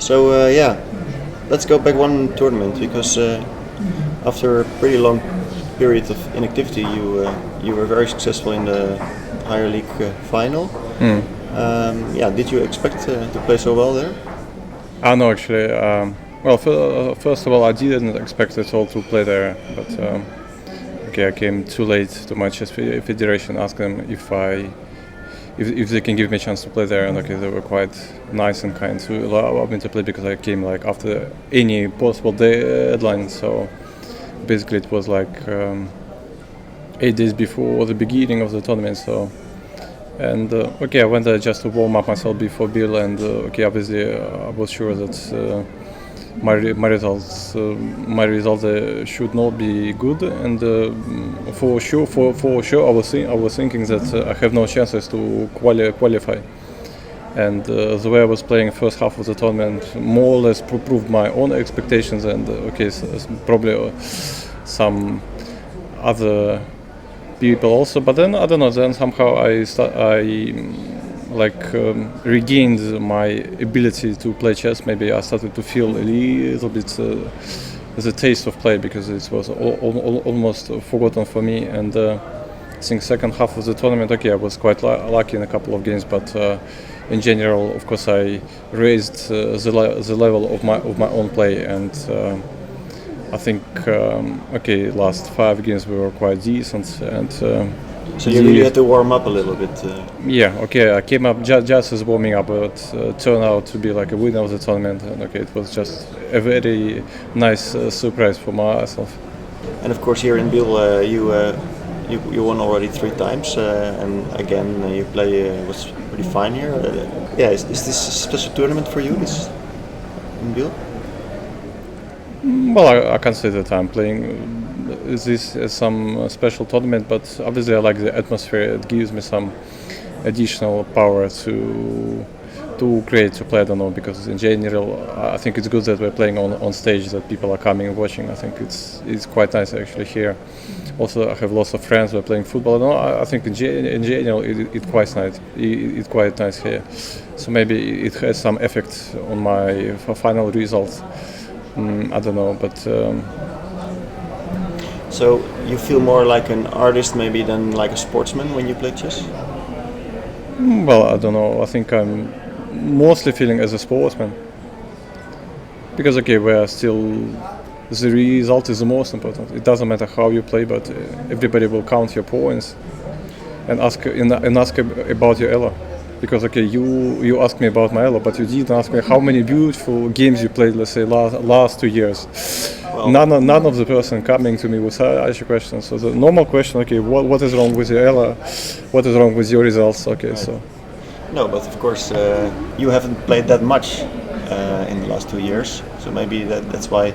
So yeah, let's go back one tournament because after a pretty long period of inactivity, you were very successful in the higher league final. Yeah, did you expect to play so well there? No, actually. Well, first of all, I didn't expect at all to play there, but okay, I came too late to my chess federation, asked them if they can give me a chance to play there, and okay, they were quite nice and kind to allow me to play because I came like after any possible deadline. So basically, it was like 8 days before the beginning of the tournament. So. And okay, I went there just to warm up myself before Biel, and okay, obviously I was sure that my results should not be good, and for sure I was thinking that I have no chances to qualify. And the way I was playing first half of the tournament more or less proved my own expectations, and okay, probably some other people also, but then I don't know. Then somehow I regained my ability to play chess. Maybe I started to feel a little bit the taste of play because it was almost forgotten for me. And I think second half of the tournament, okay, I was quite lucky in a couple of games, but in general, of course, I raised the level of my own play and. I think okay, last 5 games we were quite decent, and so you really had to warm up a little bit. Yeah, okay, I came up just as warming up, but turned out to be like a winner of the tournament, and okay, it was just a very nice surprise for myself. And of course, here in Biel, you won already 3 times, and again you play was pretty fine here. Yeah, is this a special tournament for you? This in Biel? Well, I can't say that I'm playing this as some special tournament, but obviously I like the atmosphere. It gives me some additional power to create, to play. I don't know, because in general I think it's good that we're playing on stage, that people are coming and watching. I think it's quite nice actually here. Also, I have lots of friends who are playing football. I think in general it's quite nice. It's quite nice here. So maybe it has some effect on my final results. I don't know, but. So you feel more like an artist maybe than like a sportsman when you play chess? Well, I don't know. I think I'm mostly feeling as a sportsman. Because okay, we're still. The result is the most important. It doesn't matter how you play, but everybody will count your points and ask about your elo. Because okay, you asked me about my elo, but you didn't ask me how many beautiful games you played. Let's say last 2 years. Well, none of the person coming to me with such a question. So the normal question, okay, what is wrong with your elo? What is wrong with your results? Okay, right. So. No, but of course you haven't played that much in the last 2 years. So maybe that's why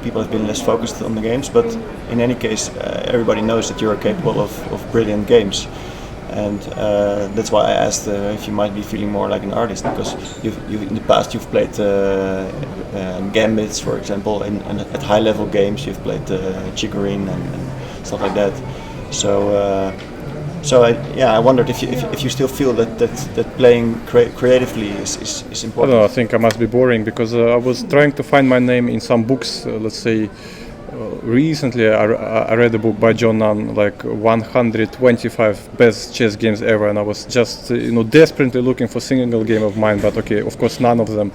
people have been less focused on the games. But in any case, everybody knows that you are capable of brilliant games. And that's why I asked if you might be feeling more like an artist, because you in the past you've played gambits, for example, and at high level games you've played chicorin and stuff like that. So I wondered if you still feel that playing creatively is important. I don't know. I think I must be boring because I was trying to find my name in some books. Let's say. Recently, I read a book by John Nunn, like 125 best chess games ever, and I was just desperately looking for a single game of mine. But okay, of course, none of them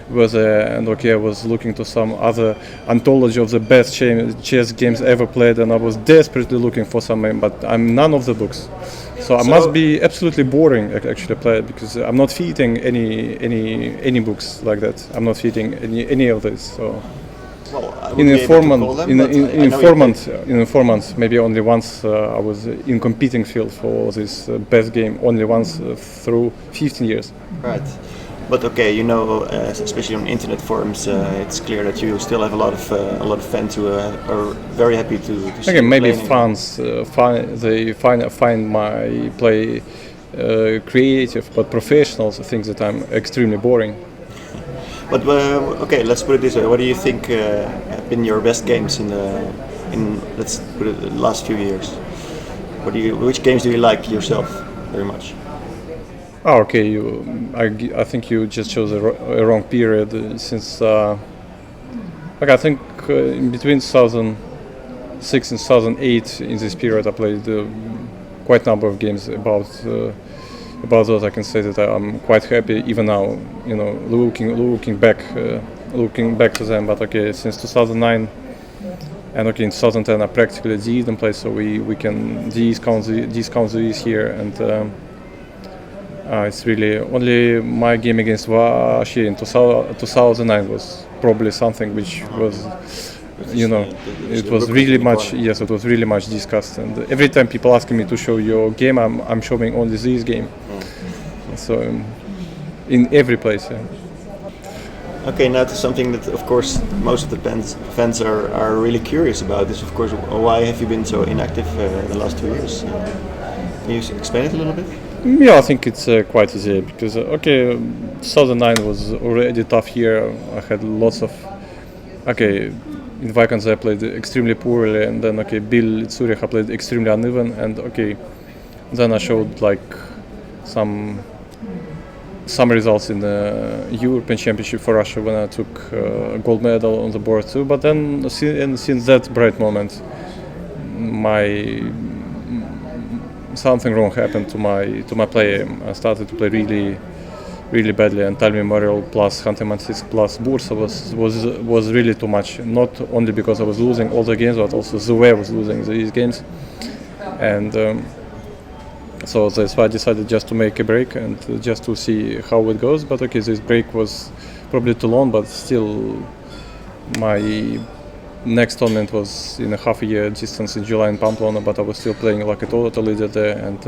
was and okay, I was looking to some other anthology of the best chess games ever played, and I was desperately looking for some, but I'm none of the books. So I must be absolutely boring actually play because I'm not feeding any books like that. I'm not feeding any of this. So. Well, in informant, maybe only once I was in competing field for this best game. Only once through 15 years. Right, but okay, especially on internet forums, it's clear that you still have a lot of fans who are very happy to see. Okay, maybe fans find my play creative, but professionals think that I'm extremely boring. But okay, let's put it this way. What do you think have been your best games in let's put it the last few years? Which games do you like yourself very much? Oh, okay. I think you just chose a wrong period since. I think in between 2006 and 2008, in this period, I played quite a number of games. About those, I can say that I'm quite happy even now. Looking back to them. But okay, since 2009 and okay, in 2010 I practically didn't play, so we can discount these here, and it's really only my game against Vashi in 2009 was probably something which was, it was really much. Yes, it was really much discussed, and every time people asking me to show your game, I'm showing only this game. So in every place. Yeah. Okay, now to something that, of course, most of the fans are really curious about. Is, of course, why have you been so inactive the last 2 years? Can you explain it a little bit? Yeah, I think it's quite easy because 2009 was already a tough year. I had lots of in Vikings I played extremely poorly, and then Biel at Zurich I played extremely uneven, and then I showed like some results in the European Championship for Russia when I took gold medal on the board too. But then since that bright moment, something wrong happened to my play. I started to play really badly, and Talmi Memorial plus Khanty-Mansiysk plus Bursa was really too much. Not only because I was losing all the games, but also the way I was losing these games, and so that's why I decided just to make a break and just to see how it goes. But this break was probably too long, but still my next tournament was in a half a year distance in July in Pamplona, but I was still playing like a total leader there. And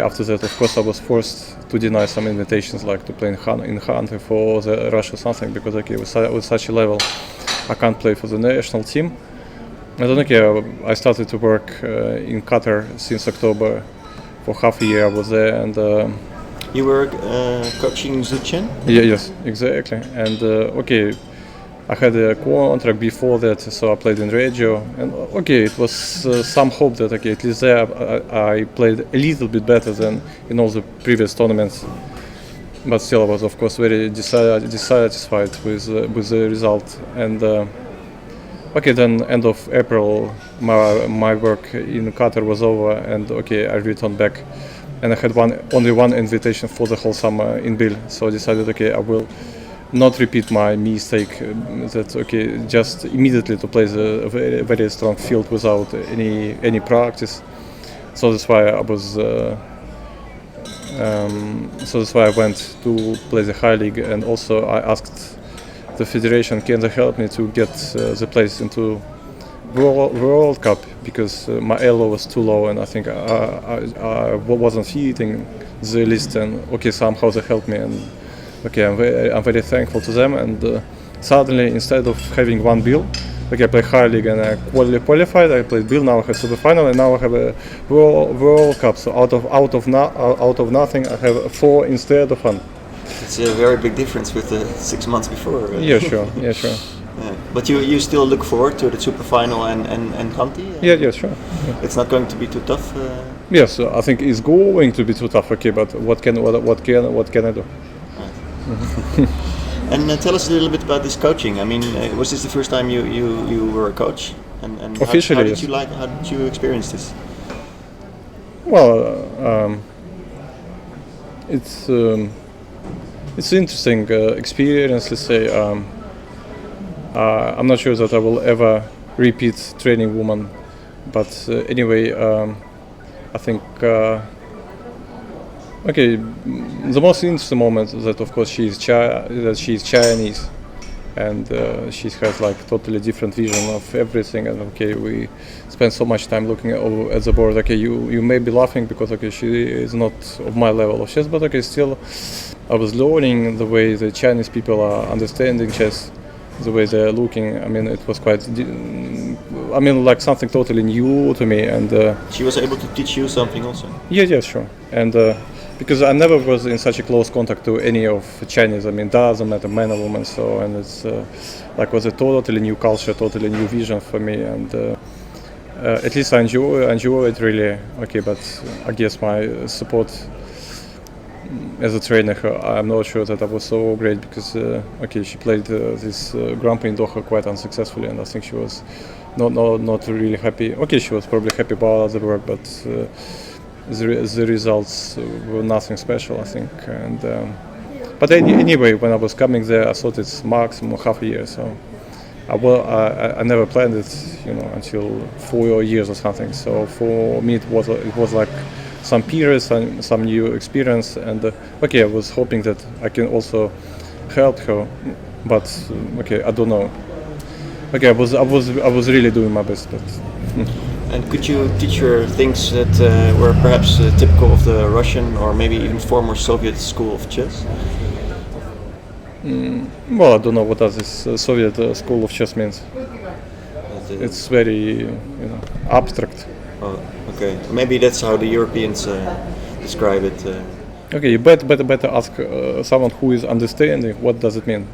after that, of course, I was forced to deny some invitations, like to play in Hungary for the Russia or something, because with such a level, I can't play for the national team. And then I started to work in Qatar since October. For half a year I was there, and you were coaching Zuchen? Yeah, yes, exactly. And I had a contract before that, so I played in Reggio, and it was some hope that at least there I played a little bit better than in all the previous tournaments. But still, I was of course very dissatisfied with the result. And then end of April, my work in Qatar was over, and I returned back, and I had only one invitation for the whole summer in Biel. So I decided I will not repeat my mistake. Just immediately to play the very strong field without any practice. So that's why I was. So that's why I went to play the high league, and also I asked the federation, can they help me to get the place into World Cup, because my elo was too low, and I think I wasn't hitting the list, and somehow they helped me, and I'm very thankful to them. And suddenly, instead of having one Biel, I play high league and I qualified. I played Biel, now I have super final, and now I have a World Cup. So out of nothing, I have 4 instead of 1. It's a very big difference with the 6 months before. Yeah, sure. Yeah. But you still look forward to the super final and Khanty? Yeah, sure. Yeah. It's not going to be too tough. Yes, I think it's going to be too tough. But what can I do? Right. And tell us a little bit about this coaching. I mean, was this the first time you were a coach? And officially, how did you experience this? Well, it's an interesting experience. Let's say I'm not sure that I will ever repeat training woman, but anyway, I think. The most interesting moment is that, of course, she's Chinese, and she has like totally different vision of everything. And we spend so much time looking at the board. You may be laughing because she is not of my level of chess, but still, I was learning the way the Chinese people are understanding chess, the way they're looking. I mean, it was quite. Like something totally new to me, and she was able to teach you something also. Yeah, sure, and. Because I never was in such a close contact to any of Chinese. Doesn't matter, man or woman. So, and it's was a totally new culture, totally new vision for me, and at least I enjoy it really. But I guess my support as a trainer, I'm not sure that I was so great because she played this Grand Prix in Doha quite unsuccessfully, and I think she was not really happy. Okay, she was probably happy about the work, but the results were nothing special, I think. And but anyway, when I was coming there, I thought it's maximum half a year, so I never planned it, until 4 years or something. So for me, it was like some period, some new experience, and I was hoping that I can also help her, but I don't know. I was really doing my best, but. And could you teach her things that were perhaps typical of the Russian or maybe even former Soviet school of chess? Well, I don't know what does this Soviet school of chess means. It's very, abstract. Oh, okay. Maybe that's how the Europeans describe it. Okay, you better ask someone who is understanding what does it mean,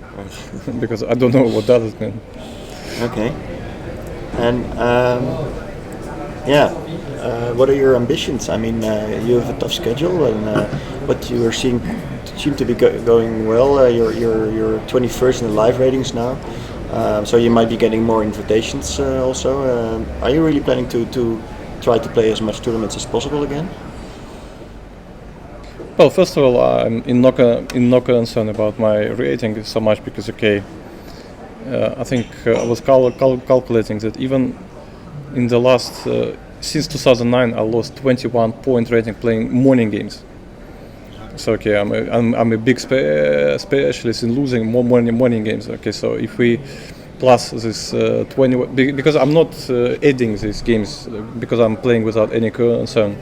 because I don't know what does it mean. Okay. And what are your ambitions? I mean, you have a tough schedule, and but you are seem to be going well. You're 21st in the live ratings now, so you might be getting more invitations also. Are you really planning to try to play as much tournaments as possible again? Well, first of all, I'm in no concern about my rating so much because I think I was calculating that even in the last since 2009 I lost 21 point rating playing morning games. So I'm a big specialist in losing more morning games. Okay, so if we plus this 20, because I'm not adding these games because I'm playing without any concern.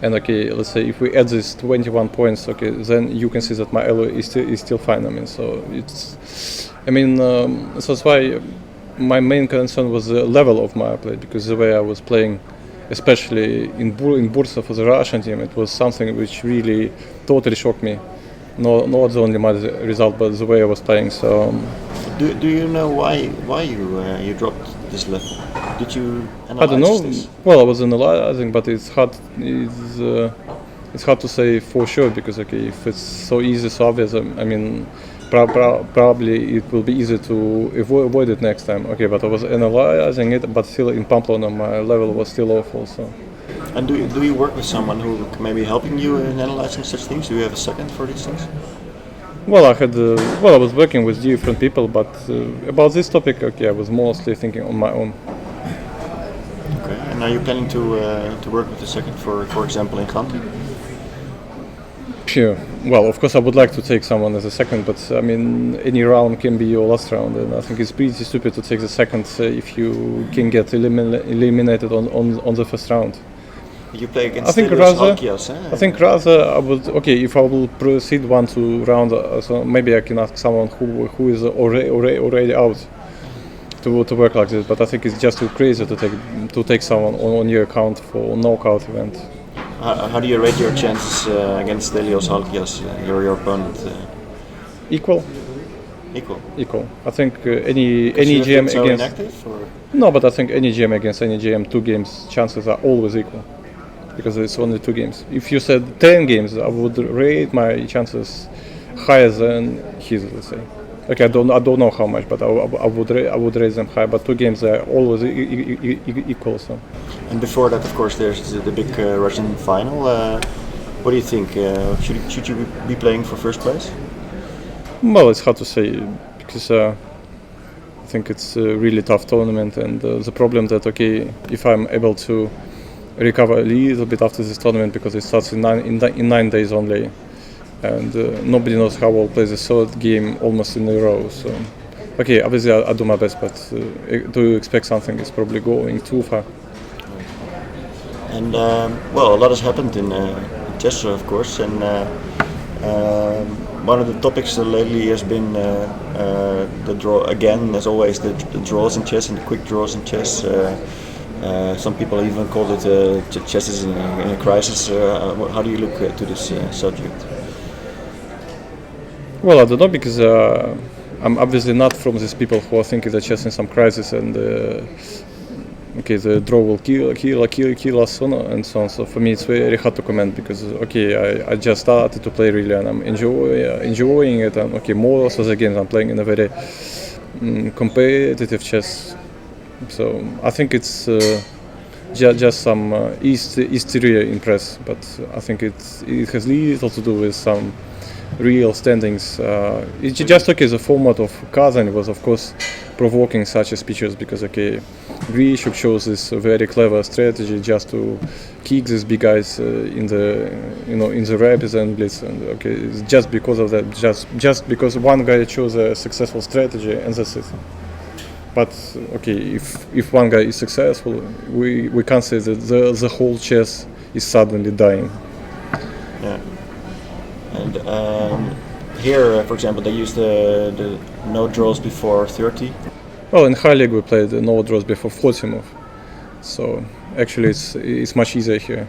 And let's say if we add these 21 points, then you can see that my elo is still fine. So that's why my main concern was the level of my play, because the way I was playing, especially in Bursa for the Russian team, it was something which really totally shocked me. Not only my result, but the way I was playing. So, do you know why you dropped this level? Did you analyze I don't know. this? Well, I was analyzing, but it's hard to say for sure because if it's so easy, so obvious, probably it will be easy to avoid it next time. But I was analyzing it, but still in Pamplona my level was still awful. So. And do you work with someone who may be helping you in analyzing such things? Do you have a second for these things? Well, I was working with different people, but about this topic, I was mostly thinking on my own. Okay, and are you planning to work with the second, for example, in Khanty? Sure. Well, of course, I would like to take someone as a second, but any round can be your last round, and I think it's pretty stupid to take the second if you can get eliminated on the first round. You play against I think rather I would if I will proceed 1-2 round, so maybe I can ask someone who is already out to work like this. But I think it's just too crazy to take someone on your account for a knockout event. How do you rate your chances against Stelios Halkias, your opponent? Equal. I think any GM so against. Inactive, or? No, but I think any GM against any GM, 2 games chances are always equal. Because it's only 2 games. If you said 10 games, I would rate my chances higher than his, let's say. I don't know how much, but I would rate them high. But 2 games are always equal. So. And before that, of course, there's the big Russian final. What do you think? Should you be playing for first place? Well, it's hard to say because I think it's a really tough tournament, and the problem that if I'm able to recover a little bit after this tournament because it starts in 9 days only, and nobody knows how I'll play the third game almost in a row. So, obviously I'll do my best, but do you expect something? It's probably going too far. And a lot has happened in chess, of course, and one of the topics lately has been the draw again, as always, the draws in chess and the quick draws in chess. Some people even call it chess is in a crisis. How do you look to this subject? Well, I don't know because I'm obviously not from these people who are thinking that chess in some crisis, and okay, the draw will kill us and so on. So for me, it's very hard to comment because okay, I just started to play really and I'm enjoying it. And okay, most of the games I'm playing in a very competitive chess. So I think it's just some exterior impress, but I think it has little to do with some real standings. It's just okay. The format of Kazan was of course provoking such speeches because okay, Grishuk shows this very clever strategy just to kick these big guys in the in the rapids and blitz, and okay, it's just because of that, just because one guy chose a successful strategy and that's it. But okay, if one guy is successful, we can't say that the whole chess is suddenly dying. Yeah. And here, for example, they use the no draws before 30. Well, in high league we played no draws before 40 move, so actually it's much easier here.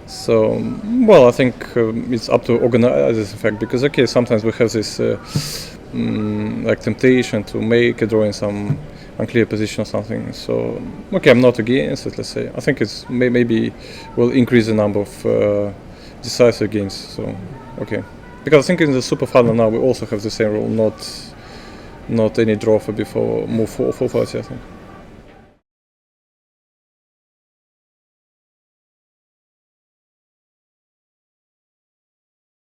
So well, I think it's up to organizers in fact, because okay, sometimes we have this like temptation to make a draw in some unclear position or something. So okay, I'm not against it. Let's say I think it's maybe will increase the number of decisive games. So okay, because I think in the super final now we also have the same rule, not any draw for before move 440, I think.